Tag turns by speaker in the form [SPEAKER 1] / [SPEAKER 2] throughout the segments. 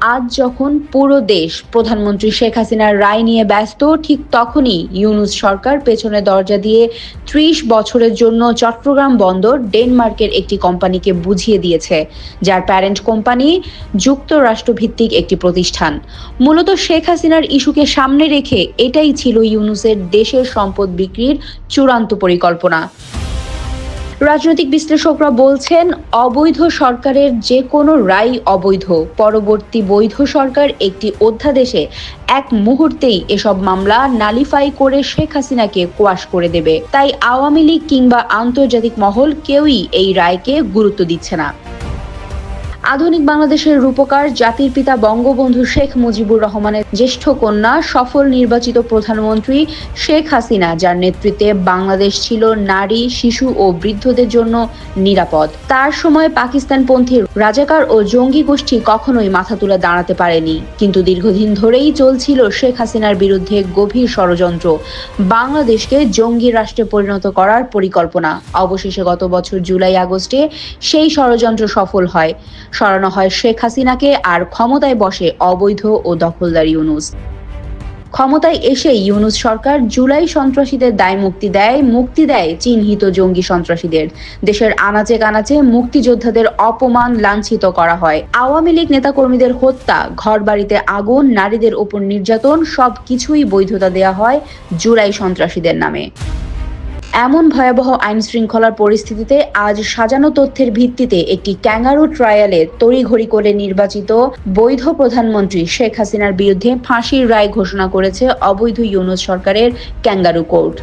[SPEAKER 1] আজ যখন পুরো দেশ প্রধানমন্ত্রী শেখ হাসিনার রায় নিয়ে ব্যস্ত, ঠিক তখনই ইউনূস সরকার পেছনে দরজা দিয়ে ৩০ বছরের জন্য চট্টগ্রাম বন্দর ডেনমার্কের একটি কোম্পানিকে বুঝিয়ে দিয়েছে, যার প্যারেন্ট কোম্পানি যুক্তরাষ্ট্রভিত্তিক একটি প্রতিষ্ঠান। মূলত শেখ হাসিনার ইস্যুকে সামনে রেখে এটাই ছিল ইউনূসের দেশের সম্পদ বিক্রির চূড়ান্ত পরিকল্পনা। রাজনৈতিক বিশ্লেষকরা বলছেন, অবৈধ সরকারের যে কোনো রায় অবৈধ। পরবর্তী বৈধ সরকার একটি অধ্যাদেশে এক মুহূর্তেই এসব মামলা নালিফাই করে শেখ হাসিনাকে কোয়াশ করে দেবে। তাই আওয়ামী লীগ কিংবা আন্তর্জাতিক মহল কেউই এই রায়কে গুরুত্ব দিচ্ছে না। আধুনিক বাংলাদেশের রূপকার জাতির পিতা বঙ্গবন্ধু শেখ মুজিবুর রহমানের জ্যেষ্ঠ কন্যা, সফল নির্বাচিত প্রধানমন্ত্রী শেখ হাসিনা, যার নেতৃত্বে বাংলাদেশ ছিল নারী, শিশু ও বৃদ্ধদের জন্য নিরাপদ। তার সময় পাকিস্তানপন্থী রাজাকার ও জঙ্গি গোষ্ঠী কখনোই মাথা তুলে দাঁড়াতে পারেনি। কিন্তু দীর্ঘদিন ধরেই চলছিল শেখ হাসিনার বিরুদ্ধে গভীর ষড়যন্ত্র, বাংলাদেশকে জঙ্গি রাষ্ট্রে পরিণত করার পরিকল্পনা। অবশেষে গত বছর জুলাই-আগস্টে সেই ষড়যন্ত্র সফল হয়। সরানো হয় শেখ হাসিনাকে, আর ক্ষমতায় বসে অবৈধ ও দখলদার ইউনূস। ক্ষমতায় এসে ইউনূস সরকার জুলাই সন্ত্রাসীদের দায় মুক্তি দেয় চিহ্নিত জঙ্গি সন্ত্রাসীদের। দেশের আনাচে কানাচে মুক্তিযোদ্ধাদের অপমান, লাঞ্ছিত করা হয়। আওয়ামী লীগ নেতাকর্মীদের হত্যা, ঘরবাড়িতে আগুন, নারীদের ওপর নির্যাতন, সবকিছুই বৈধতা দেয়া হয় জুলাই সন্ত্রাসীদের নামে। এমন ভয়াবহ আইন শৃঙ্খলার পরিস্থিতিতে আজ সাজানো তথ্যের ভিত্তিতে একটি ক্যাঙ্গারু ট্রায়ালে তড়িঘড়ি করে নির্বাচিত বৈধ প্রধানমন্ত্রী শেখ হাসিনার বিরুদ্ধে ফাঁসির রায় ঘোষণা করেছে অবৈধ ইউনূস সরকারের ক্যাঙ্গারু কোর্ট।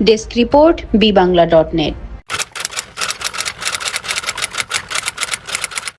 [SPEAKER 1] Desk report, বিবাংলা.net।